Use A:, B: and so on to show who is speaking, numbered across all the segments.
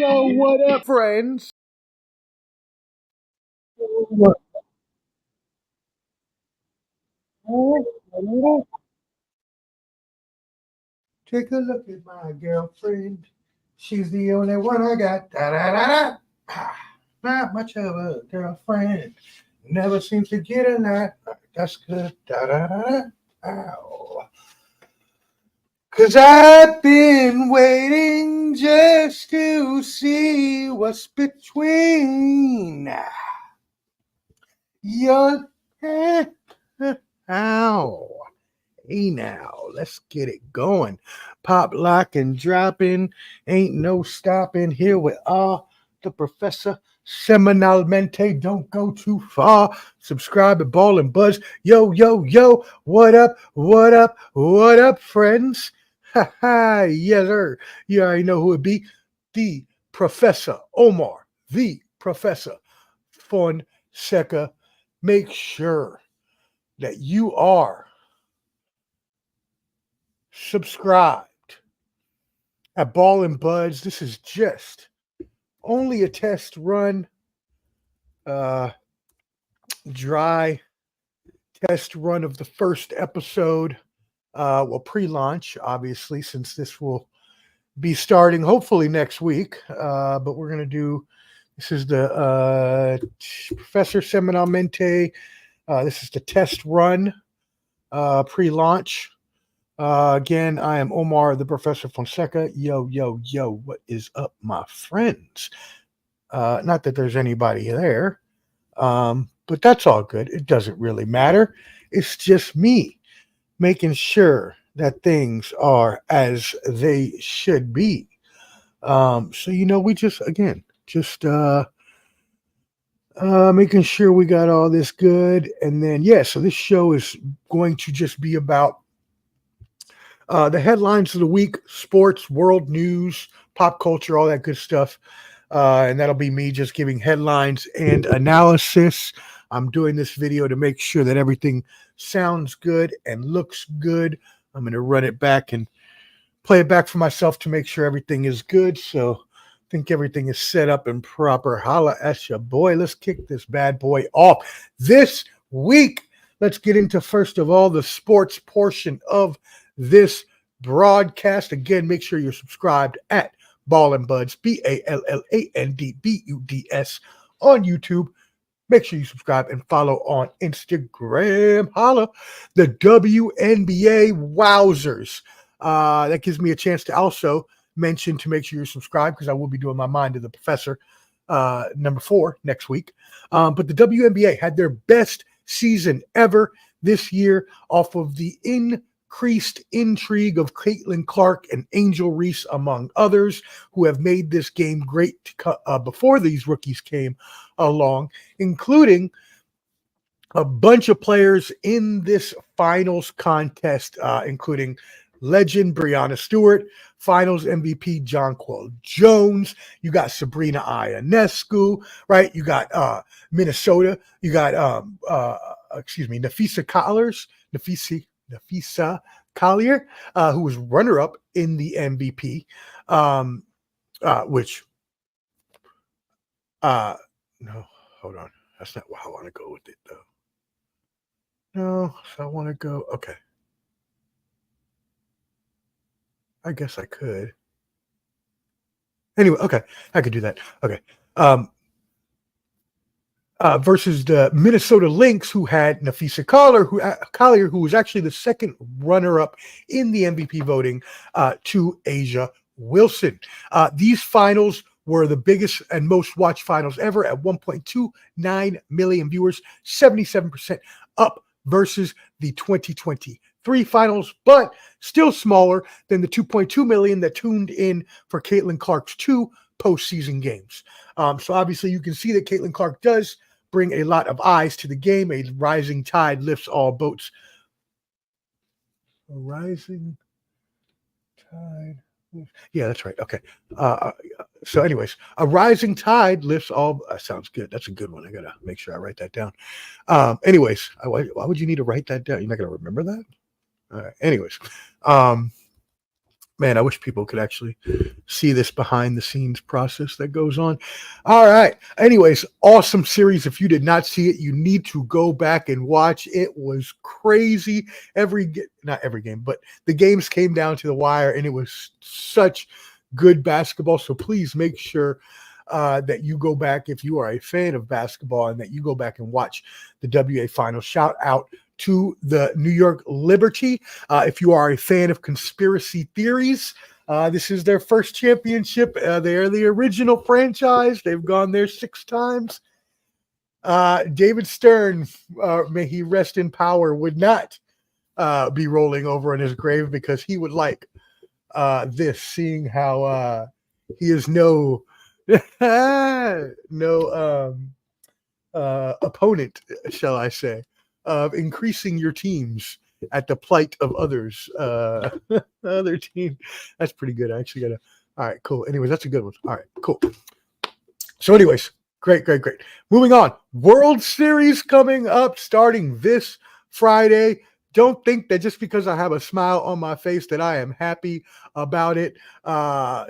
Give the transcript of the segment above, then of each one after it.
A: Yo, what up, friends? What up? Take a look at my girlfriend. She's the only one I got. Da, da, da, da. Ah, not much of a girlfriend. Never seems to get a lot. That's good. Da, da, da, da. Ow. Cause I've been waiting just to see what's between your ow. Hey now, let's get it going. Pop, lock, and dropping. Ain't no stopping. Here we are, the professor. Semanalmente, don't go too far. Subscribe at Ball and Buzz. Yo, yo, yo. What up? What up? What up, friends? Ha ha. Yes, sir. You already know who it be. The Professor Omar, the Professor Fonseca. Make sure that you are subscribed at Ball and Buds. This is just only a test run, dry test run of the first episode. Well, pre-launch, obviously, since this will be starting hopefully next week. But we're gonna do. This is the Professor Semanalmente. This is the test run, pre-launch. Again, I am Omar, the Professor Fonseca. Yo, yo, yo, what is up, my friends? Not that there's anybody there, but that's all good. It doesn't really matter. It's just me making sure that things are as they should be. So, we just making sure we got all this good. And then, so this show is going to just be about the headlines of the week, sports, world news, pop culture, all that good stuff. And that'll be me just giving headlines and analysis. I'm doing this video to make sure that everything sounds good and looks good. I'm going to run it back and play it back for myself to make sure everything is good. So I think everything is set up and proper. Holla at your boy. Let's kick this bad boy off. This week, let's get into, first of all, the sports portion of this broadcast. Again, make sure you're subscribed at Ball and Buds, BALLANDBUDS on YouTube. Make sure you subscribe and follow on Instagram. Holla. The WNBA Wowzers. That gives me a chance to also mention to make sure you're subscribed, because I will be doing my Mind of the Professor number 4 next week. But the WNBA had their best season ever this year off of the increased intrigue of Caitlin Clark and Angel Reese, among others, who have made this game great before these rookies came along, including a bunch of players in this finals contest, including legend Breanna Stewart, finals MVP Jonquel Jones. You got Sabrina Ionescu, right? You got Minnesota. You got Nafisa Collier, who was runner-up in the MVP, no, hold on. That's not how I want to go with it, though. No, so I want to go, okay. I guess I could. Anyway, okay, I could do that. Okay. Versus the Minnesota Lynx, who had Nafisa Collier, who was actually the second runner-up in the MVP voting, to Asia Wilson. These finals were the biggest and most watched finals ever at 1.29 million viewers, 77% up versus the 2023 finals, but still smaller than the 2.2 million that tuned in for Caitlin Clark's 2 postseason games. So obviously you can see that Caitlin Clark does bring a lot of eyes to the game. A rising tide lifts all boats. A rising tide. Yeah, that's right. Okay. So anyways, a rising tide lifts all. Sounds good. That's a good one. I got to make sure I write that down. Anyways, why would you need to write that down? You're not going to remember that? All right. Anyways. Man, I wish people could actually see this behind the scenes process that goes on. All right. Anyways, awesome series. If you did not see it, you need to go back and watch. It was crazy. Not every game, but the games came down to the wire, and it was such good basketball. So please make sure that you go back if you are a fan of basketball and that you go back and watch the WA final. Shout out to the New York Liberty. If you are a fan of conspiracy theories, this is their first championship. They're the original franchise. They've gone there 6 times. David Stern, may he rest in power, would not be rolling over in his grave because he would like this, seeing how he is no opponent, shall I say, of increasing your teams at the plight of others. Other team. That's pretty good. I actually got all right, cool. Anyways, that's a good one. All right, cool. So anyways, great. Moving on. World Series coming up starting this Friday. Don't think that just because I have a smile on my face that I am happy about it.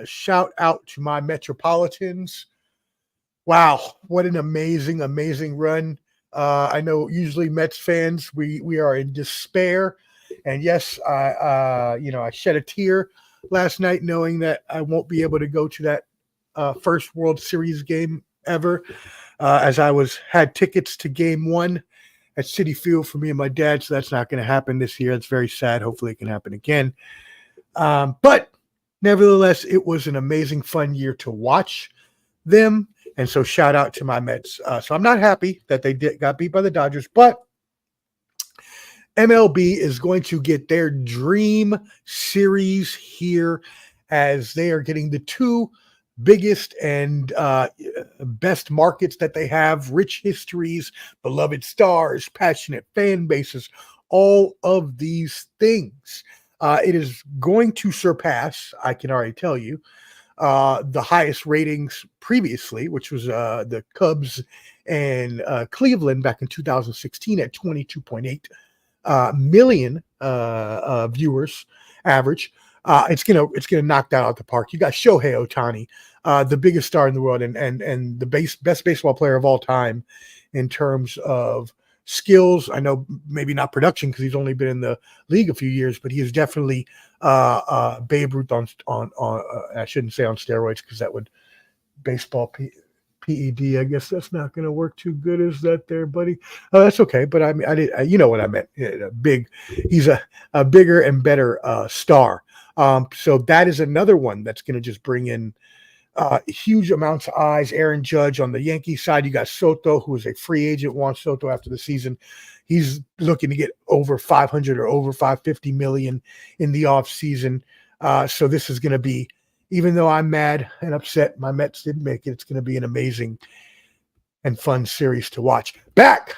A: Shout out to my Metropolitans. Wow, what an amazing run. I know usually Mets fans, we are in despair. And yes, I shed a tear last night knowing that I won't be able to go to that first World Series game ever, as I had tickets to game 1 at Citi Field for me and my dad, so that's not going to happen this year. It's very sad. Hopefully it can happen again. But nevertheless, it was an amazing, fun year to watch them. And so shout out to my Mets. So I'm not happy that they got beat by the Dodgers, but MLB is going to get their dream series here as they are getting the 2 biggest and best markets that they have, rich histories, beloved stars, passionate fan bases, all of these things. It is going to surpass, I can already tell you, the highest ratings previously, which was the Cubs and Cleveland back in 2016 at 22.8 million viewers average. It's gonna knock that out the park. You got Shohei Ohtani, the biggest star in the world, and the best baseball player of all time in terms of skills. I know maybe not production because he's only been in the league a few years, but he is definitely Babe Ruth on I shouldn't say on steroids because that would baseball PED. I guess that's not going to work too good. Is that there, buddy? Oh, that's okay. But I mean, you know what I meant. He's a bigger and better star. So that is another one that's going to just bring in huge amounts of eyes. Aaron Judge on the Yankees side. You got Soto, who is a free agent, wants Soto after the season. He's looking to get over 500 or over 550 million in the off season. So this is going to be, even though I'm mad and upset my Mets didn't make it, it's going to be an amazing and fun series to watch. Back.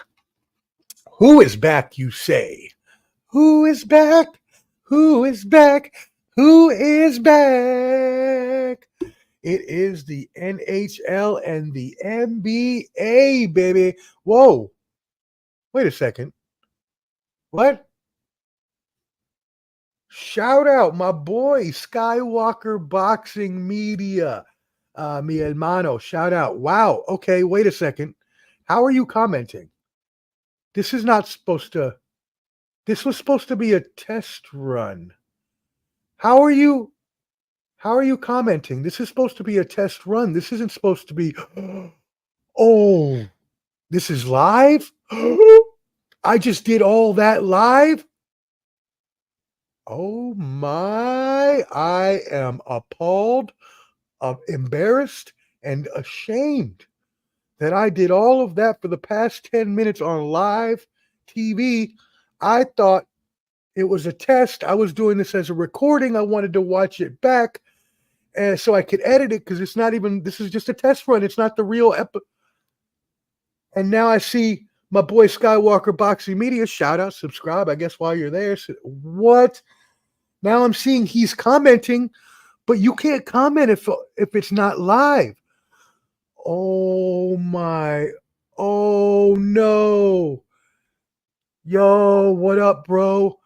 A: Who is back, you say? Who is back? Who is back? Who is back? It is the NHL and the NBA, baby. Whoa. Wait a second. What? Shout out my boy, Skywalker Boxing Media. Mi hermano, shout out. Wow. Okay, wait a second. How are you commenting? This was supposed to be a test run. How are you commenting? This is supposed to be a test run. This isn't supposed to be, oh, this is live? I just did all that live? Oh my, I am appalled, embarrassed, and ashamed that I did all of that for the past 10 minutes on live TV. I thought it was a test. I was doing this as a recording. I wanted to watch it back and so I could edit it because this is just a test run. It's not the real And now I see my boy Skywalker Boxing Media. Shout out, subscribe, I guess, while you're there. So, what? Now I'm seeing he's commenting, but you can't comment if it's not live. Oh my. Oh no. Yo, what up, bro?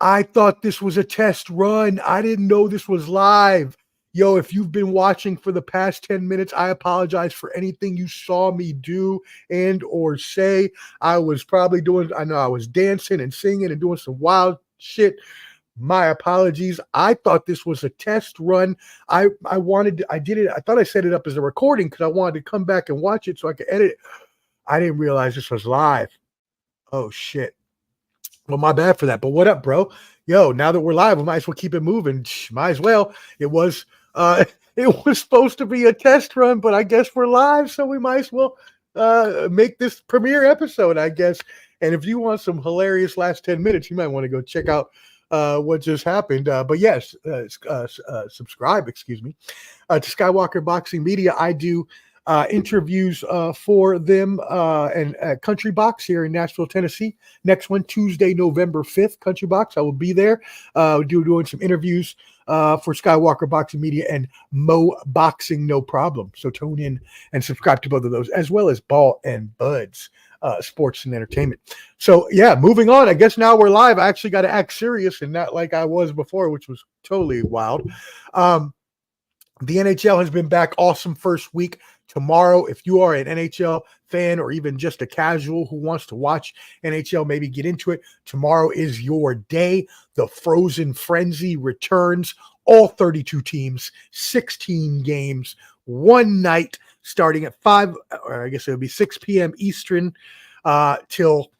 A: I thought this was a test run. I didn't know this was live. Yo, if you've been watching for the past 10 minutes, I apologize for anything you saw me do and or say. I was I was dancing and singing and doing some wild shit. My apologies. I thought this was a test run. I did it. I thought I set it up as a recording because I wanted to come back and watch it so I could edit it. I didn't realize this was live. Oh shit. Well, my bad for that. But what up, bro? Yo, now that we're live, we might as well keep it moving. Might as well. It was it was supposed to be a test run, but I guess we're live, so we might as well make this premiere episode, I guess. And if you want some hilarious last 10 minutes, you might want to go check out what just happened. But yes, subscribe, excuse me, to Skywalker Boxing Media. I do interviews for them and Country Box here in Nashville, Tennessee. Next one, Tuesday, November 5th, Country Box. I will be there doing some interviews for Skywalker Boxing Media and Mo Boxing No Problem. So tune in and subscribe to both of those, as well as Ball and Buds. Sports and entertainment. So yeah, moving on. I guess now we're live. I actually got to act serious and not like I was before, which was totally wild. The NHL has been back. Awesome first week. Tomorrow, if you are an NHL fan or even just a casual who wants to watch NHL, maybe get into it. Tomorrow is your day. The Frozen Frenzy returns. All 32 teams, 16 games, one night, starting at 5, or I guess it would be 6 p.m. Eastern till,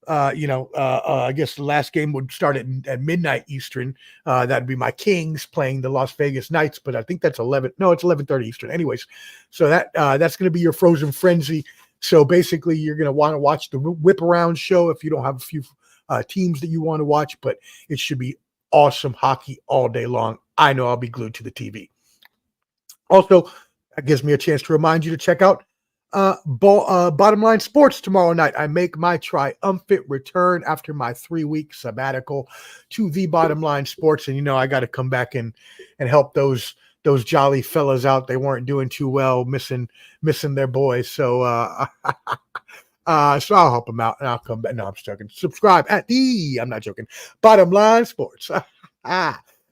A: I guess the last game would start at midnight Eastern. That'd be my Kings playing the Las Vegas Knights, but I think that's 11:30 Eastern. Anyways, so that's going to be your Frozen Frenzy. So basically, you're going to want to watch the whip around show if you don't have a few teams that you want to watch, but it should be awesome hockey all day long. I know I'll be glued to the TV. Also, that gives me a chance to remind you to check out Bottom Line Sports tomorrow night. I make my triumphant return after my 3-week sabbatical to the Bottom Line Sports, and I got to come back and help those jolly fellas out. They weren't doing too well, missing their boys. So so I'll help them out and I'll come back. No, I'm joking. Subscribe I'm not joking. Bottom Line Sports.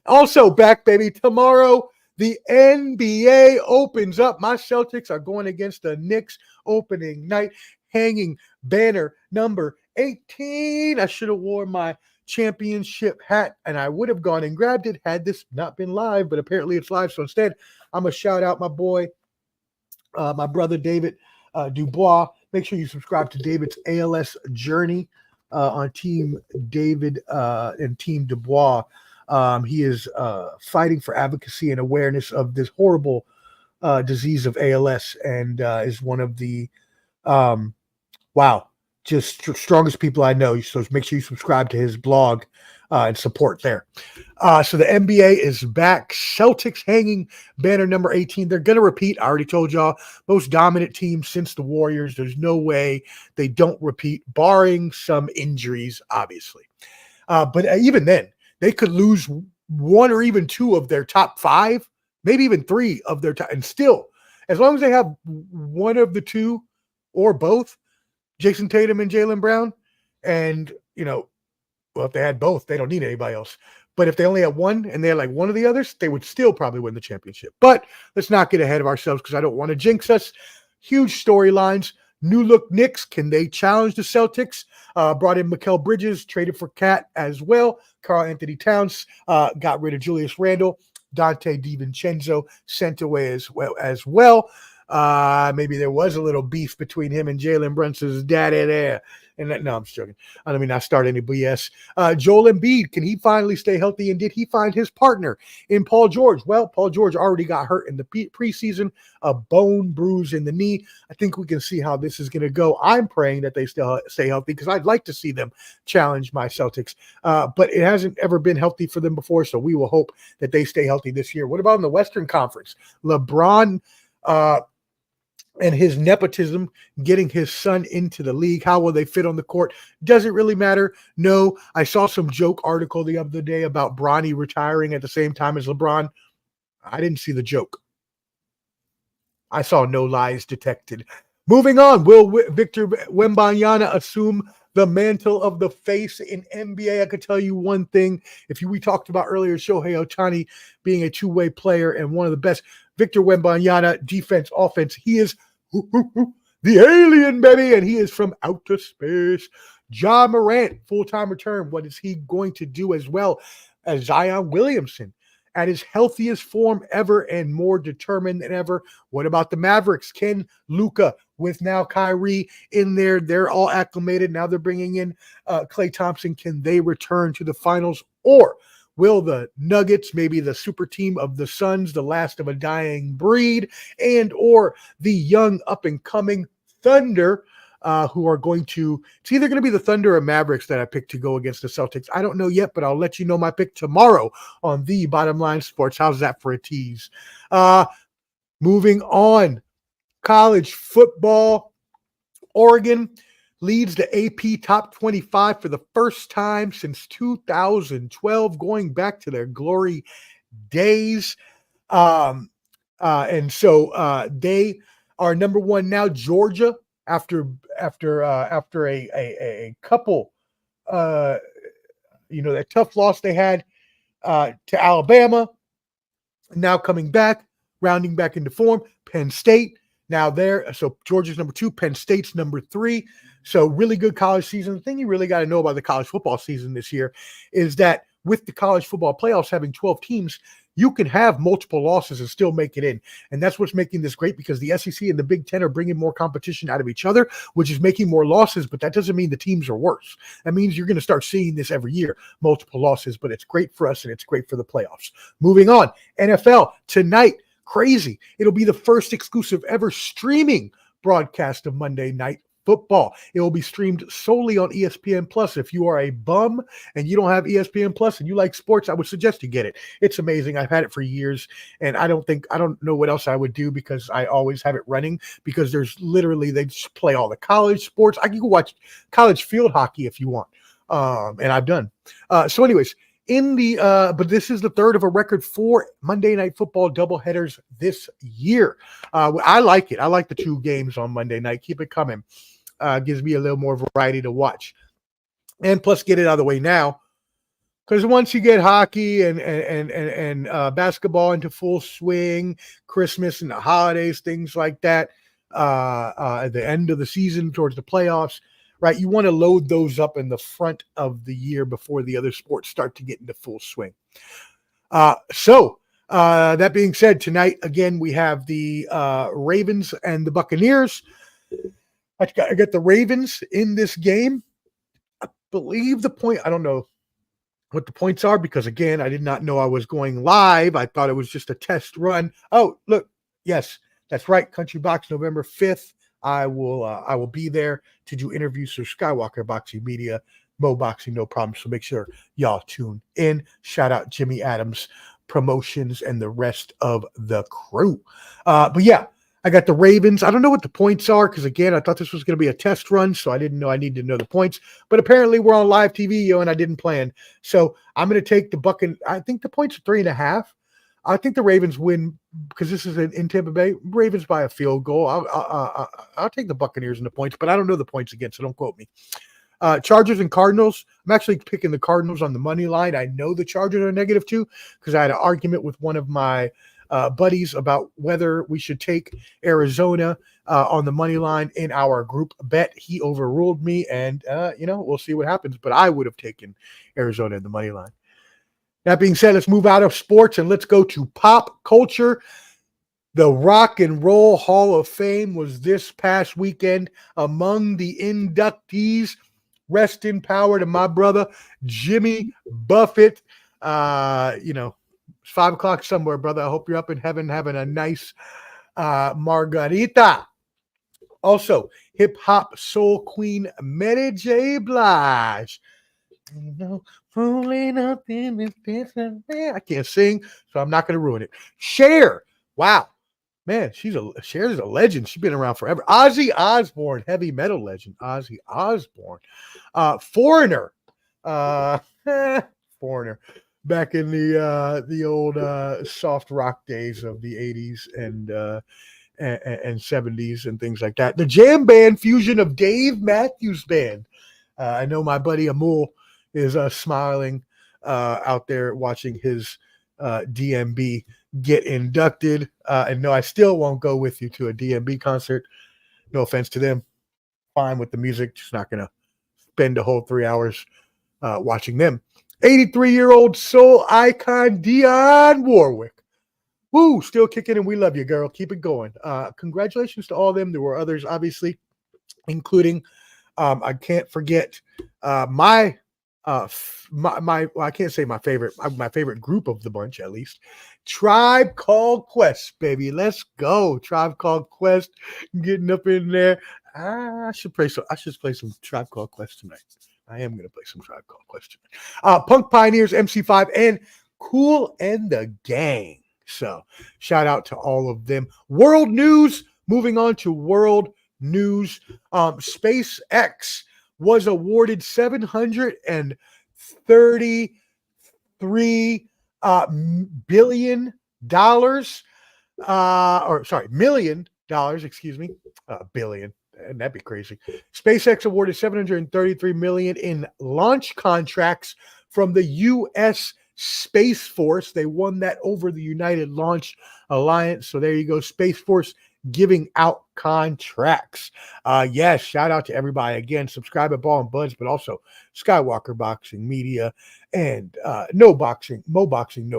A: Also back, baby. Tomorrow, the NBA opens up. My Celtics are going against the Knicks opening night, hanging banner number 18. I should have worn my championship hat, and I would have gone and grabbed it had this not been live, but apparently it's live. So instead, I'm going to shout out my boy, my brother, David Dubois. Make sure you subscribe to David's ALS Journey on Team David and Team Dubois. He is fighting for advocacy and awareness of this horrible disease of ALS, and is one of the strongest people I know. So make sure you subscribe to his blog and support there. So the NBA is back. Celtics hanging banner number 18. They're going to repeat. I already told y'all, most dominant team since the Warriors. There's no way they don't repeat, barring some injuries, obviously. But even then, they could lose one or even two of their top 5, maybe even 3 of their top, and still, as long as they have one of the two or both, Jason Tatum and Jaylen Brown, and if they had both, they don't need anybody else. But if they only had one and they had like one of the others, they would still probably win the championship. But let's not get ahead of ourselves because I don't want to jinx us. Huge storylines. New look Knicks, can they challenge the Celtics? Brought in Mikal Bridges, traded for Cat as well. Karl Anthony Towns got rid of Julius Randle. Dante DiVincenzo sent away as well. Maybe there was a little beef between him and Jalen Brunson's daddy there. No, I'm just joking. I don't mean not start any BS. Joel Embiid, can he finally stay healthy? And did he find his partner in Paul George? Well, Paul George already got hurt in the preseason, a bone bruise in the knee. I think we can see how this is going to go. I'm praying that they still stay healthy because I'd like to see them challenge my Celtics. But it hasn't ever been healthy for them before, so we will hope that they stay healthy this year. What about in the Western Conference? LeBron and his nepotism, getting his son into the league. How will they fit on the court? Doesn't really matter. No, I saw some joke article the other day about Bronny retiring at the same time as LeBron. I didn't see the joke. I saw no lies detected. Moving on, will Victor Wembanyama assume the mantle of the face in NBA. I could tell you one thing. We talked about earlier, Shohei Ohtani being a two-way player and one of the best. Victor Wembanyama, defense, offense. He is the alien, baby, and he is from outer space. Ja Morant, full-time return. What is he going to do as well as Zion Williamson? At his healthiest form ever and more determined than ever. What about the Mavericks? Can Luka, with now Kyrie in there, they're all acclimated. Now they're bringing in Klay Thompson. Can they return to the finals? Or will the Nuggets, maybe the super team of the Suns, the last of a dying breed, and or the young up-and-coming Thunder, who are going to, it's either going to be the Thunder or Mavericks that I picked to go against the Celtics. I don't know yet, but I'll let you know my pick tomorrow on the Bottom Line Sports. How's that for a tease? Moving on, college football. Oregon leads the AP top 25 for the first time since 2012, going back to their glory days. And so they are number one now. Georgia, after a couple, that tough loss they had to Alabama, now coming back, rounding back into form. Penn State now there. So Georgia's number 2, Penn State's number 3. So really good college season. The thing you really got to know about the college football season this year is that with the college football playoffs having 12 teams, you can have multiple losses and still make it in. And that's what's making this great, because the SEC and the Big Ten are bringing more competition out of each other, which is making more losses, but that doesn't mean the teams are worse. That means you're going to start seeing this every year, multiple losses, but it's great for us and it's great for the playoffs. Moving on, NFL tonight, crazy. It'll be the first exclusive ever streaming broadcast of Monday Night Football. It will be streamed solely on ESPN Plus. If you are a bum and you don't have ESPN Plus and you like sports, I would suggest you get it. It's amazing. I've had it for years, and I don't know what else I would do, because I always have it running, because there's literally, they just play all the college sports. I can go watch college field hockey if you want. And I've done. So anyways, but this is the third of a record 4 Monday Night Football doubleheaders this year. I like it. I like the 2 games on Monday night. Keep it coming. Gives me a little more variety to watch. And plus, get it out of the way now, because once you get hockey and basketball into full swing, Christmas and the holidays, things like that, at the end of the season towards the playoffs, right? You want to load those up in the front of the year before the other sports start to get into full swing. So that being said, tonight, again, we have the Ravens and the Buccaneers. I got the Ravens in this game. I believe the point, I don't know what the points are, because, again, I did not know I was going live. I thought it was just a test run. Oh, look. Yes, that's right. Country Box, November 5th. I will be there to do interviews for Skywalker Boxing Media, Mo Boxing, no problem. So make sure y'all tune in. Shout out Jimmy Adams Promotions and the rest of the crew. But yeah, I got the Ravens. I don't know what the points are, because, again, I thought this was going to be a test run, so I didn't know I needed to know the points. But apparently we're on live TV, and I didn't plan. So I'm going to take the Buccaneers. I think the points are 3.5. I think the Ravens win, because this is in Tampa Bay. Ravens by a field goal. I'll take the Buccaneers in the points, but I don't know the points again, so don't quote me. Chargers and Cardinals. I'm actually picking the Cardinals on the money line. I know the Chargers are -2, because I had an argument with one of my buddies about whether we should take Arizona on the money line in our group bet. He overruled me, and we'll see what happens. But I would have taken Arizona in the money line. That being said, let's move out of sports and let's go to pop culture. The Rock and Roll Hall of Fame was this past weekend. Among the inductees, rest in power to my brother, Jimmy Buffett. It's 5 o'clock somewhere, brother. I hope you're up in heaven having a nice margarita. Also, hip-hop soul queen Mary J. Blige. Only nothing is different. I can't sing, so I'm not going to ruin it. Cher. Wow. Man, Cher's a legend. She's been around forever. Ozzy Osbourne, heavy metal legend. Ozzy Osbourne. Foreigner. Foreigner. Back in the old soft rock days of the 80s and 70s and things like that. The jam band fusion of Dave Matthews Band. I know my buddy Amul is smiling out there watching his DMB get inducted. And no, I still won't go with you to a DMB concert. No offense to them. Fine with the music, just not going to spend a whole 3 hours watching them. 83-year-old soul icon Dionne Warwick. Woo, still kicking, and we love you, girl. Keep it going. Congratulations to all of them. There were others, obviously, including I can't forget my well, I can't say my favorite group of the bunch, at least. Tribe Called Quest, baby. Let's go. Tribe Called Quest, getting up in there. I should play some Tribe Called Quest tonight. I am going to play some Tribe Called Quest tonight. Punk Pioneers, MC5, and Kool and the Gang. So shout out to all of them. World news. Moving on to world news. SpaceX was awarded $733 million, excuse me, billion. And that'd be crazy. SpaceX awarded $733 million in launch contracts from the U.S. Space Force. They won that over the United Launch Alliance. So there you go. Space Force giving out contracts. Yes, shout out to everybody. Again, subscribe at Ball and Buds, but also Skywalker Boxing Media and Mo Boxing, No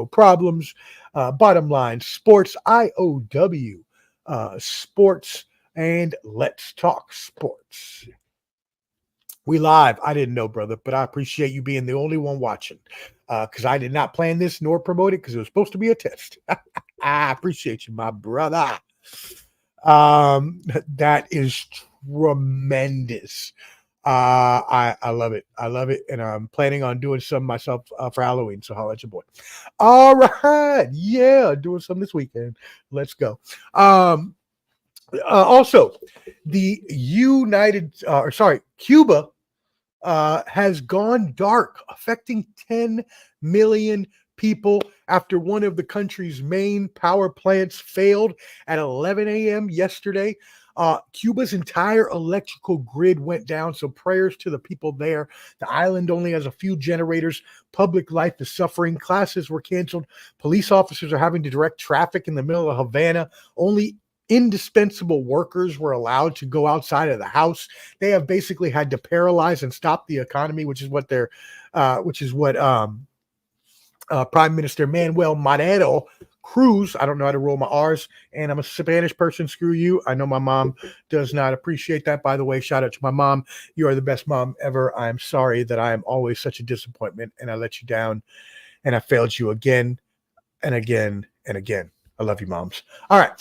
A: Problems. Bottom Line Sports, IOW Sports, and Let's Talk Sports. We live. I didn't know, brother, but I appreciate you being the only one watching because I did not plan this nor promote it because it was supposed to be a test. I appreciate you, my brother. That is tremendous. I love it. I love it. And I'm planning on doing some myself for Halloween. So holla at your boy. All right. Yeah. Doing some this weekend. Let's go. Also, the Cuba has gone dark, affecting 10 million people after one of the country's main power plants failed at 11 a.m. yesterday. Cuba's entire electrical grid went down, so prayers to the people there. The island only has a few generators. Public life is suffering. Classes were canceled. Police officers are having to direct traffic in the middle of Havana. Only indispensable workers were allowed to go outside of the house. They have basically had to paralyze and stop the economy, which is what Prime Minister Manuel Madero Cruz, I don't know how to roll my R's, and I'm a Spanish person, screw you. I know my mom does not appreciate that, by the way. Shout out to my mom. You are the best mom ever. I'm sorry that I am always such a disappointment, and I let you down, and I failed you again and again and again. I love you, moms. All right.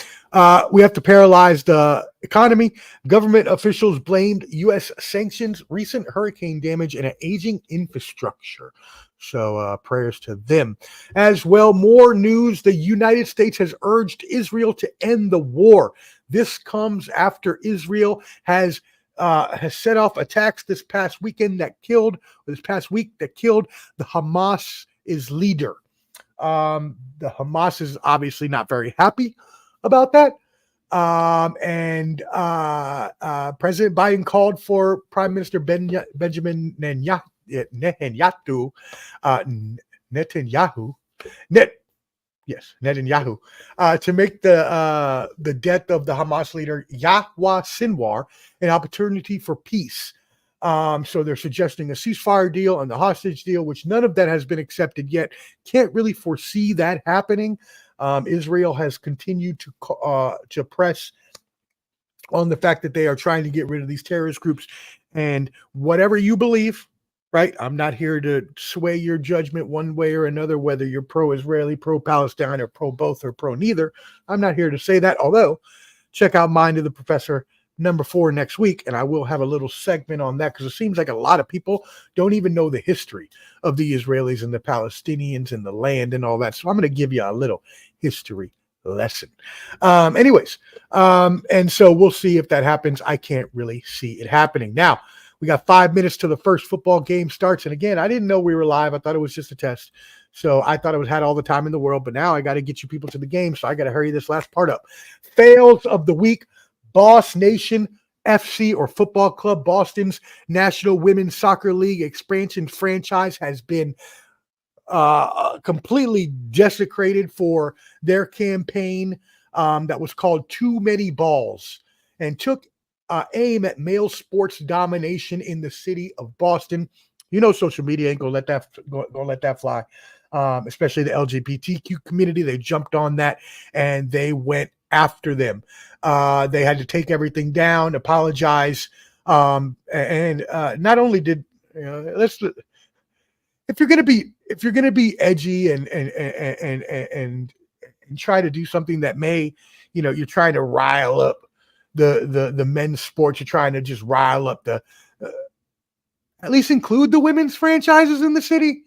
A: We have to paralyze the economy. Government officials blamed U.S. sanctions, recent hurricane damage, and an aging infrastructure. So prayers to them. As well, more news. The United States has urged Israel to end the war. This comes after Israel has set off attacks this past week that killed the Hamas's leader. The Hamas is obviously not very happy about that. And President Biden called for Prime Minister Benjamin Netanyahu, to make the death of the Hamas leader Yahya Sinwar an opportunity for peace. So they're suggesting a ceasefire deal and the hostage deal, which none of that has been accepted yet. Can't really foresee that happening. Israel has continued to press on the fact that they are trying to get rid of these terrorist groups. And whatever you believe, right? I'm not here to sway your judgment one way or another, whether you're pro-Israeli, pro-Palestine, or pro-both, or pro-neither. I'm not here to say that, although check out Mind of the Professor number 4 next week, and I will have a little segment on that because it seems like a lot of people don't even know the history of the Israelis and the Palestinians and the land and all that. So I'm going to give you a little history lesson. And so we'll see if that happens. I can't really see it happening. Now, we got 5 minutes till the first football game starts. And again, I didn't know we were live. I thought it was just a test. So I thought had all the time in the world, but now I got to get you people to the game. So I got to hurry this last part up. Fails of the week. Boss Nation FC or Football Club Boston's National Women's Soccer League expansion franchise has been completely desecrated for their campaign that was called Too Many Balls, and took aim at male sports domination in the city of Boston. You know, social media ain't gonna let that fly. Especially the LGBTQ community, they jumped on that and they went after them. They had to take everything down, apologize, and not only did if you're gonna be edgy and try to do something that may, you're trying to rile up the men's sports, you're trying to just rile up the at least include the women's franchises in the city.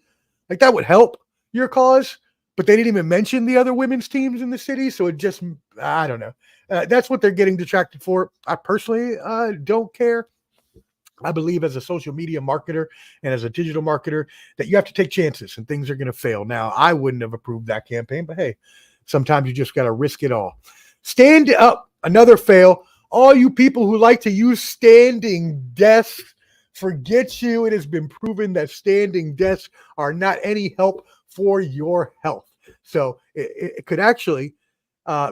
A: Like, that would help your cause. But they didn't even mention the other women's teams in the city, so it just, I don't know. That's what they're getting detracted for. I personally don't care. I believe as a social media marketer and as a digital marketer that you have to take chances and things are going to fail. Now, I wouldn't have approved that campaign, but hey, sometimes you just got to risk it all. Stand up, another fail. All you people who like to use standing desks, forget you. It has been proven that standing desks are not any help for your health. So it could actually,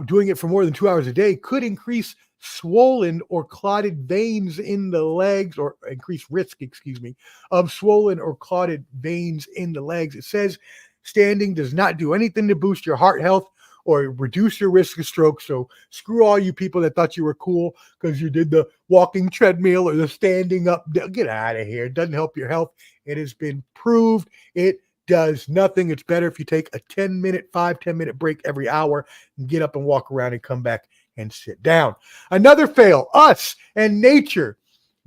A: doing it for more than 2 hours a day could increase swollen or clotted veins in the legs, or increase risk, of swollen or clotted veins in the legs. It says standing does not do anything to boost your heart health or reduce your risk of stroke. So screw all you people that thought you were cool because you did the walking treadmill or the standing up. Get out of here. It doesn't help your health. It has been proved it does nothing. It's better if you take a 10 minute break every hour and get up and walk around and come back and sit down. Another fail, us and nature.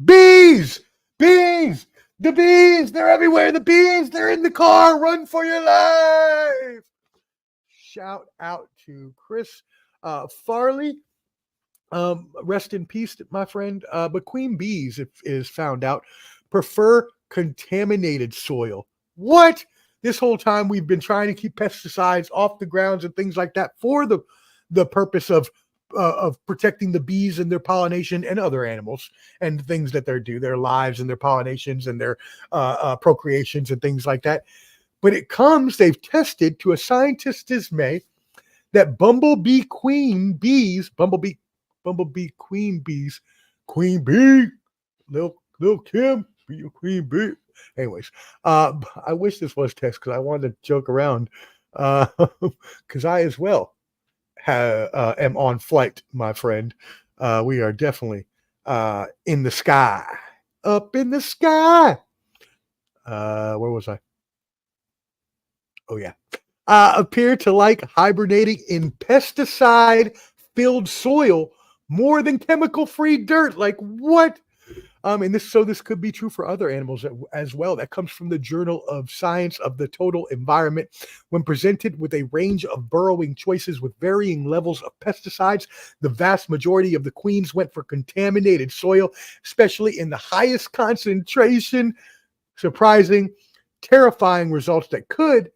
A: Bees, the bees, they're everywhere. The bees, they're in the car. Run for your life. Shout out to Chris Farley. Rest in peace, my friend. But queen bees, it is found out, prefer contaminated soil. What? This whole time we've been trying to keep pesticides off the grounds and things like that for the purpose of protecting the bees and their pollination and other animals and things that they do, their lives and their pollinations and their procreations and things like that. But they've tested to a scientist's dismay that bumblebee queen bees, Lil Kim, be a queen bee. Anyways, I wish this was text because I wanted to joke around because I as well am on flight, my friend. We are definitely in the sky, up in the sky. Where was I? Oh, yeah. Appear to like hibernating in pesticide-filled soil more than chemical-free dirt. Like, what? And this could be true for other animals as well. That comes from the Journal of Science of the Total Environment. When presented with a range of burrowing choices with varying levels of pesticides, the vast majority of the queens went for contaminated soil, especially in the highest concentration. Surprising, terrifying results that could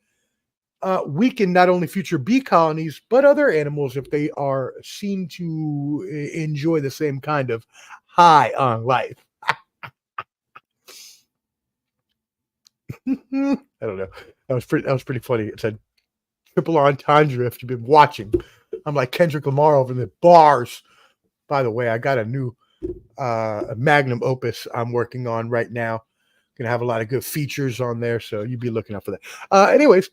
A: weaken not only future bee colonies, but other animals if they are seen to enjoy the same kind of high on life. I don't know. That was pretty funny. It said triple entendre if you've been watching. I'm like Kendrick Lamar over the bars. By the way, I got a new magnum opus I'm working on right now. Gonna have a lot of good features on there, so you be looking out for that. Anyways,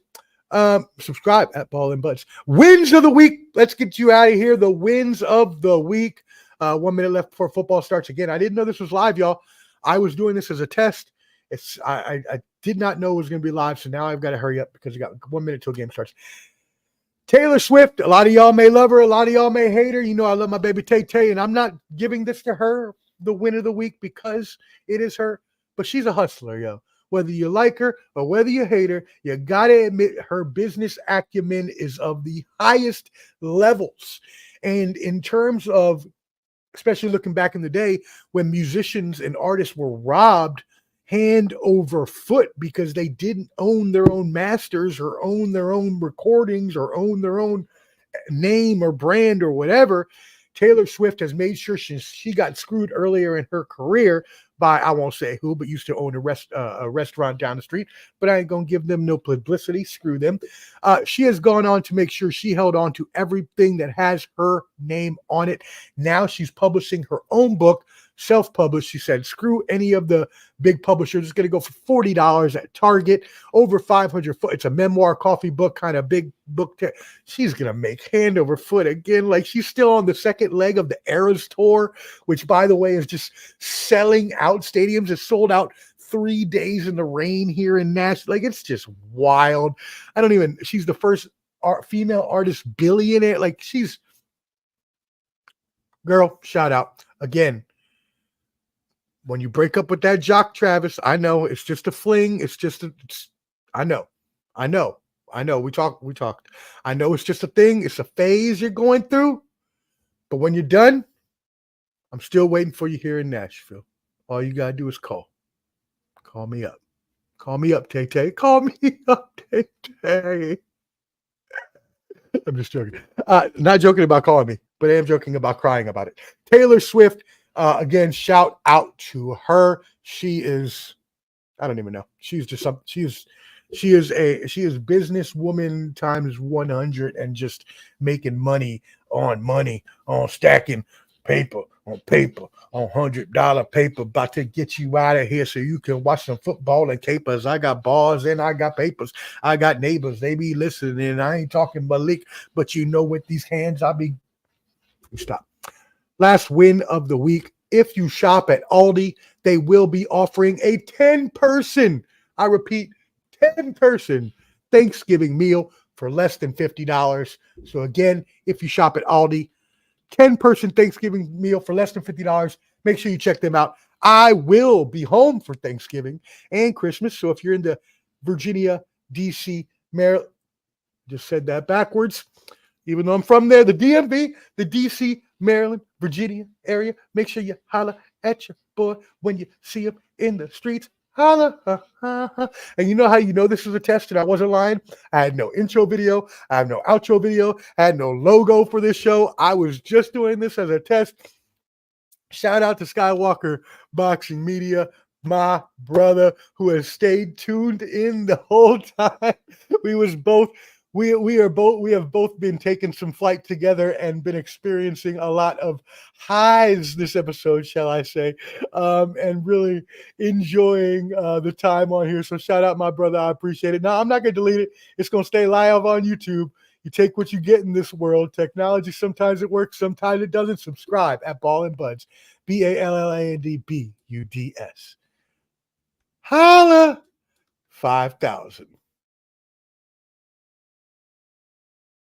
A: subscribe at Ball and Buds. Wins of the week. Let's get you out of here. The wins of the week. 1 minute left before football starts again. I didn't know this was live, y'all. I was doing this as a test. I did not know it was going to be live, so now I've got to hurry up because we got 1 minute till game starts. Taylor Swift, a lot of y'all may love her, a lot of y'all may hate her. You know I love my baby Tay-Tay, and I'm not giving this to her, the win of the week, because it is her, but she's a hustler, yo. Whether you like her or whether you hate her, you got to admit her business acumen is of the highest levels. And in terms of, especially looking back in the day when musicians and artists were robbed hand over foot because they didn't own their own masters or own their own recordings or own their own name or brand or whatever, Taylor Swift has made sure she got screwed earlier in her career by, I won't say who, but used to own a restaurant down the street. But I ain't going to give them no publicity. Screw them. She has gone on to make sure she held on to everything that has her name on it. Now she's publishing her own book, self-published. She said, screw any of the big publishers. It's going to go for $40 at Target, over 500 foot. It's a memoir coffee book, kind of big book. She's going to make hand over foot again. Like, she's still on the second leg of the Eras tour, which, by the way, is just selling out stadiums. It's sold out 3 days in the rain here in Nashville. Like, it's just wild. She's the first female artist billionaire. Like, girl, shout out. Again, when you break up with that Jock Travis, I know it's just a fling. I know. We talked. I know it's just a thing. It's a phase you're going through. But when you're done, I'm still waiting for you here in Nashville. All you got to do is call. Call me up. Call me up, Tay-Tay. Call me up, Tay-Tay. I'm just joking. Not joking about calling me, but I am joking about crying about it. Taylor Swift, again, shout out to her. She is, I don't even know. She's just something. She is businesswoman times 100 and just making money, on stacking paper, on $100 paper, about to get you out of here so you can watch some football and capers. I got bars and I got papers. I got neighbors. They be listening. I ain't talking Malik, but with these hands, stop. Last win of the week. If you shop at Aldi, they will be offering a 10-person, I repeat, 10-person Thanksgiving meal for less than $50. So again, if you shop at Aldi, 10-person Thanksgiving meal for less than $50. Make sure you check them out. I will be home for Thanksgiving and Christmas. So if you're in the Virginia, DC, Maryland, just said that backwards, even though I'm from there, the DMV, the DC, Maryland, Virginia area, make sure you holler at your boy when you see him in the streets. Holla. And you know how you know this is a test and I wasn't lying? I had no intro video. I have no outro video. I had no logo for this show. I was just doing this as a test. Shout out to Skywalker Boxing Media, my brother, who has stayed tuned in the whole time. We have both been taking some flight together and been experiencing a lot of highs this episode, shall I say, and really enjoying the time on here. So shout out my brother. I appreciate it. Now, I'm not going to delete it. It's going to stay live on YouTube. You take what you get in this world. Technology, sometimes it works, sometimes it doesn't. Subscribe at Ball and Buds, BALLANDBUDS. Holla 5,000.